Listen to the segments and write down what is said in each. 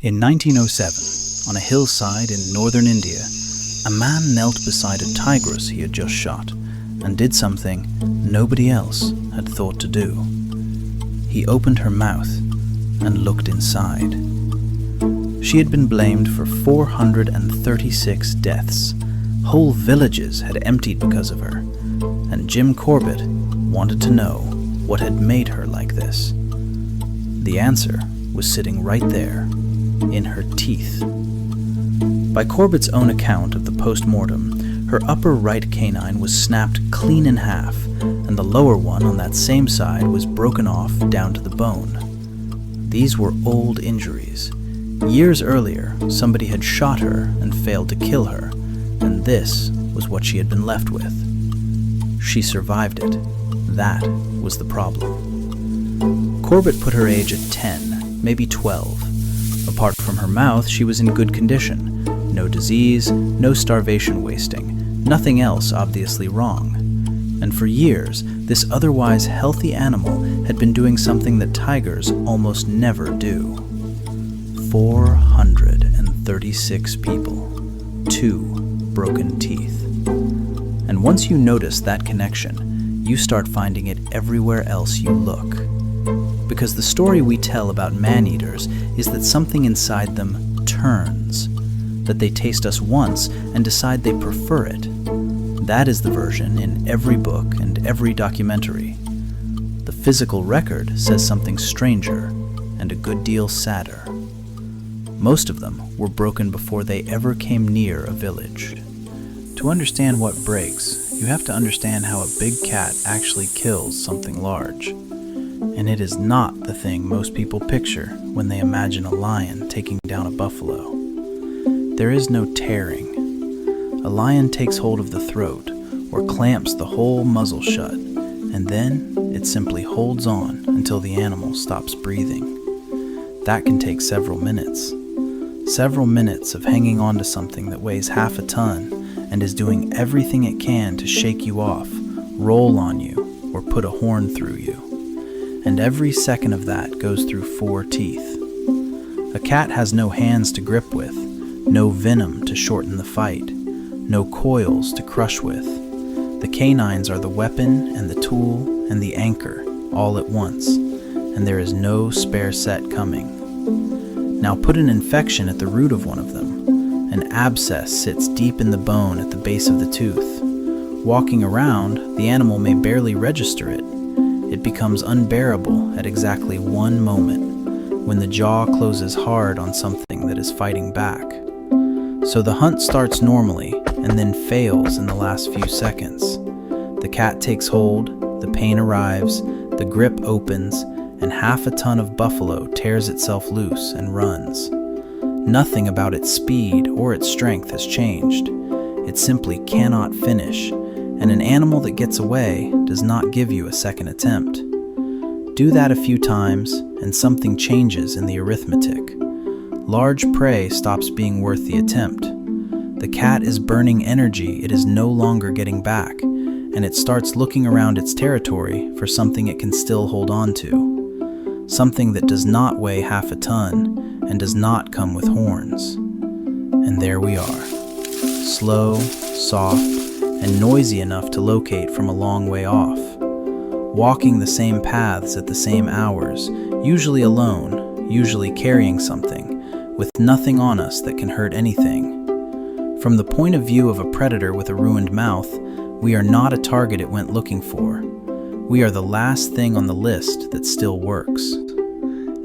In 1907, on a hillside in northern India, a man knelt beside a tigress he had just shot and did something nobody else had thought to do. He opened her mouth and looked inside. She had been blamed for 436 deaths. Whole villages had emptied because of her, and Jim Corbett wanted to know what had made her like this. The answer was sitting right there, in her teeth. By Corbett's own account of the post-mortem, her upper right canine was snapped clean in half, and the lower one on that same side was broken off down to the bone. These were old injuries. Years earlier, somebody had shot her and failed to kill her, and this was what she had been left with. She survived it. That was the problem. Corbett put her age at 10, maybe 12. Apart from her mouth, she was in good condition. No disease, no starvation wasting, nothing else obviously wrong. And for years, this otherwise healthy animal had been doing something that tigers almost never do. 436 people, 2 broken teeth. And once you notice that connection, you start finding it everywhere else you look. Because the story we tell about man-eaters is that something inside them turns, that they taste us once and decide they prefer it. That is the version in every book and every documentary. The physical record says something stranger and a good deal sadder. Most of them were broken before they ever came near a village. To understand what breaks, you have to understand how a big cat actually kills something large. And it is not the thing most people picture when they imagine a lion taking down a buffalo. There is no tearing. A lion takes hold of the throat or clamps the whole muzzle shut, and then it simply holds on until the animal stops breathing. That can take several minutes. Several minutes of hanging on to something that weighs half a ton and is doing everything it can to shake you off, roll on you, or put a horn through you. And every second of that goes through 4 teeth. A cat has no hands to grip with, no venom to shorten the fight, no coils to crush with. The canines are the weapon and the tool and the anchor all at once, and there is no spare set coming. Now put an infection at the root of one of them. An abscess sits deep in the bone at the base of the tooth. Walking around, the animal may barely register it. It becomes unbearable at exactly one moment, when the jaw closes hard on something that is fighting back. So the hunt starts normally and then fails in the last few seconds. The cat takes hold, the pain arrives, the grip opens, and half a ton of buffalo tears itself loose and runs. Nothing about its speed or its strength has changed. It simply cannot finish, and an animal that gets away does not give you a second attempt. Do that a few times, and something changes in the arithmetic. Large prey stops being worth the attempt. The cat is burning energy it is no longer getting back, and it starts looking around its territory for something it can still hold on to. Something that does not weigh half a ton and does not come with horns. And there we are, slow, soft, and noisy enough to locate from a long way off. Walking the same paths at the same hours, usually alone, usually carrying something, with nothing on us that can hurt anything. From the point of view of a predator with a ruined mouth, we are not a target it went looking for. We are the last thing on the list that still works.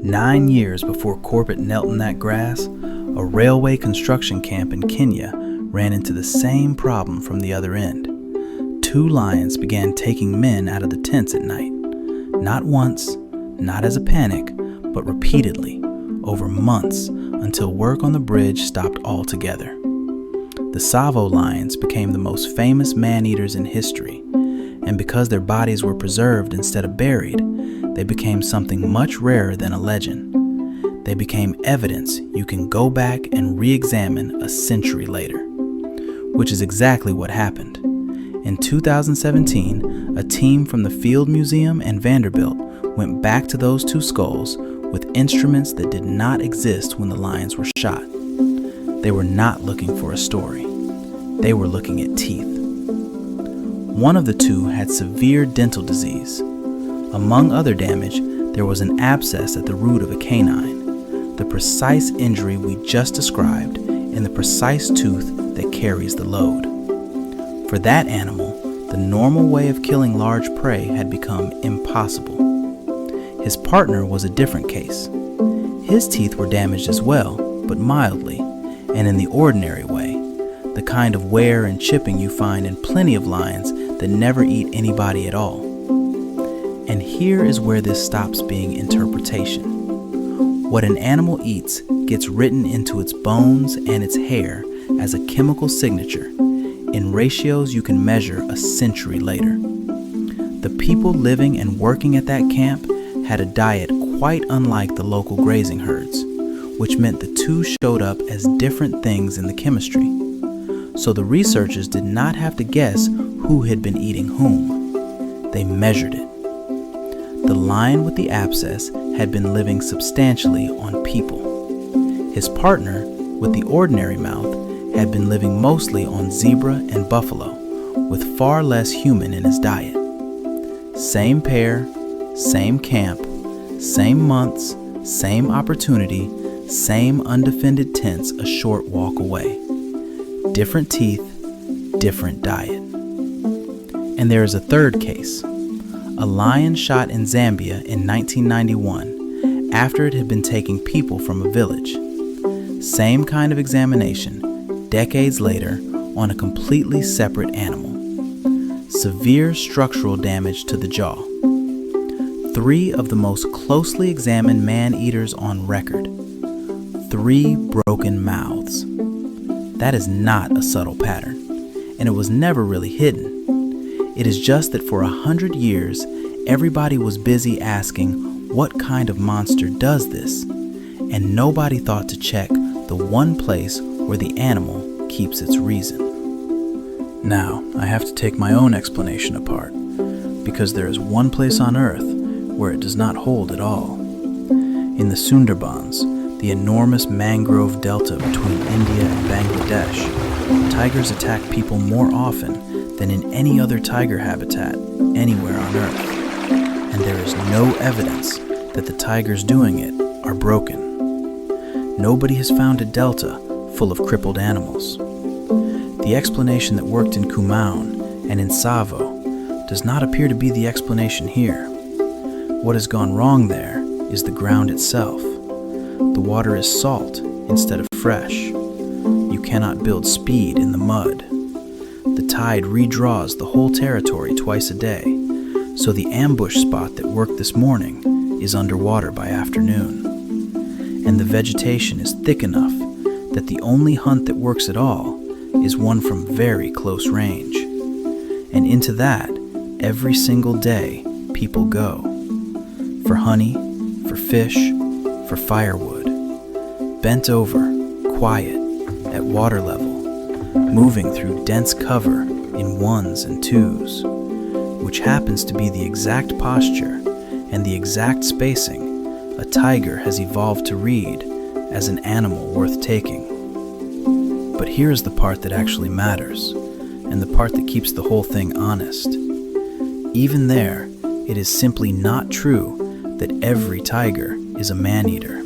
9 years before Corbett knelt in that grass, a railway construction camp in Kenya ran into the same problem from the other end. 2 lions began taking men out of the tents at night. Not once, not as a panic, but repeatedly, over months, until work on the bridge stopped altogether. The Tsavo lions became the most famous man-eaters in history, and because their bodies were preserved instead of buried, they became something much rarer than a legend. They became evidence you can go back and re-examine a century later, which is exactly what happened. In 2017, a team from the Field Museum and Vanderbilt went back to those 2 skulls with instruments that did not exist when the lions were shot. They were not looking for a story. They were looking at teeth. One of the two had severe dental disease. Among other damage, there was an abscess at the root of a canine, the precise injury we just described in the precise tooth that carries the load. For that animal, the normal way of killing large prey had become impossible. His partner was a different case. His teeth were damaged as well, but mildly, and in the ordinary way, the kind of wear and chipping you find in plenty of lions that never eat anybody at all. And here is where this stops being interpretation. What an animal eats gets written into its bones and its hair as a chemical signature in ratios you can measure a century later. The people living and working at that camp had a diet quite unlike the local grazing herds, which meant the two showed up as different things in the chemistry. So the researchers did not have to guess who had been eating whom. They measured it. The lion with the abscess had been living substantially on people. His partner, with the ordinary mouth, had been living mostly on zebra and buffalo, with far less human in his diet. Same pair, same camp, same months, same opportunity, same undefended tents a short walk away. Different teeth, different diet. And there is a third case. A lion shot in Zambia in 1991 after it had been taking people from a village. Same kind of examination, decades later, on a completely separate animal. Severe structural damage to the jaw. 3 of the most closely examined man-eaters on record. 3 broken mouths. That is not a subtle pattern, and it was never really hidden. It is just that for 100 years, everybody was busy asking, what kind of monster does this? And nobody thought to check the one place where the animal keeps its reason. Now, I have to take my own explanation apart, because there is one place on Earth where it does not hold at all. In the Sundarbans, the enormous mangrove delta between India and Bangladesh, tigers attack people more often than in any other tiger habitat anywhere on Earth. And there is no evidence that the tigers doing it are broken. Nobody has found a delta full of crippled animals. The explanation that worked in Kumaun and in Tsavo does not appear to be the explanation here. What has gone wrong there is the ground itself. The water is salt instead of fresh. You cannot build speed in the mud. The tide redraws the whole territory twice a day, so the ambush spot that worked this morning is underwater by afternoon. And the vegetation is thick enough that the only hunt that works at all is one from very close range. And into that, every single day, people go. For honey, for fish, for firewood. Bent over, quiet, at water level, moving through dense cover in 1s and 2s, which happens to be the exact posture and the exact spacing a tiger has evolved to read as an animal worth taking. But here's the part that actually matters, and the part that keeps the whole thing honest. Even there, it is simply not true that every tiger is a man-eater.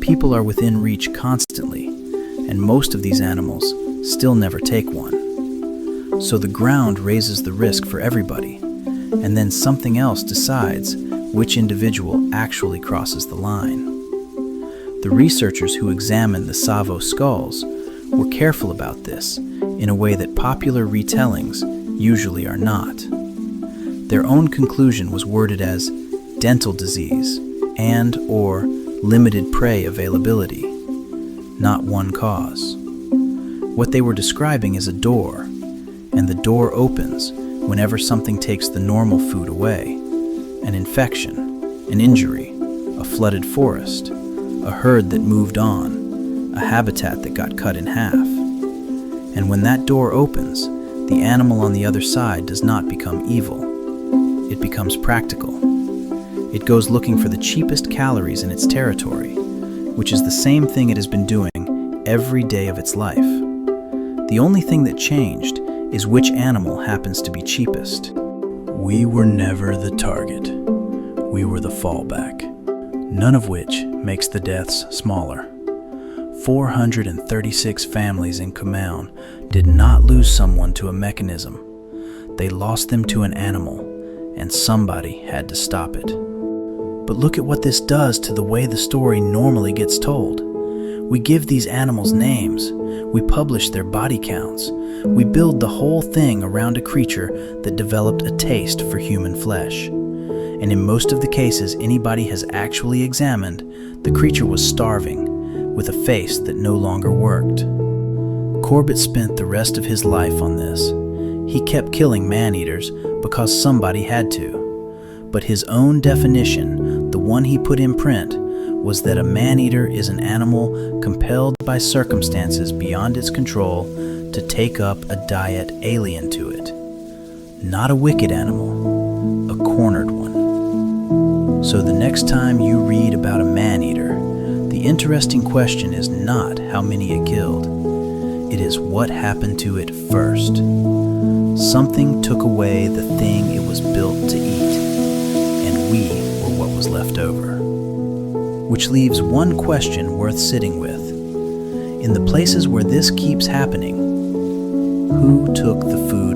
People are within reach constantly, and most of these animals still never take one. So the ground raises the risk for everybody, and then something else decides which individual actually crosses the line. The researchers who examined the Tsavo skulls were careful about this in a way that popular retellings usually are not. Their own conclusion was worded as dental disease and/or limited prey availability, not one cause. What they were describing is a door, and the door opens whenever something takes the normal food away. An infection, an injury, a flooded forest, a herd that moved on, a habitat that got cut in half. And when that door opens, the animal on the other side does not become evil. It becomes practical. It goes looking for the cheapest calories in its territory, which is the same thing it has been doing every day of its life. The only thing that changed is which animal happens to be cheapest. We were never the target. We were the fallback, none of which makes the deaths smaller. 436 families in Kumaun did not lose someone to a mechanism. They lost them to an animal, and somebody had to stop it. But look at what this does to the way the story normally gets told. We give these animals names. We publish their body counts. We build the whole thing around a creature that developed a taste for human flesh. And in most of the cases anybody has actually examined, the creature was starving, with a face that no longer worked. Corbett spent the rest of his life on this. He kept killing man-eaters because somebody had to. But his own definition, the one he put in print, was that a man-eater is an animal compelled by circumstances beyond its control to take up a diet alien to it. Not a wicked animal, a cornered one. So the next time you read about a man-eater, the interesting question is not how many it killed. It is what happened to it first. Something took away the thing it was built to eat, and we were what was left over. Which leaves one question worth sitting with. In the places where this keeps happening, who took the food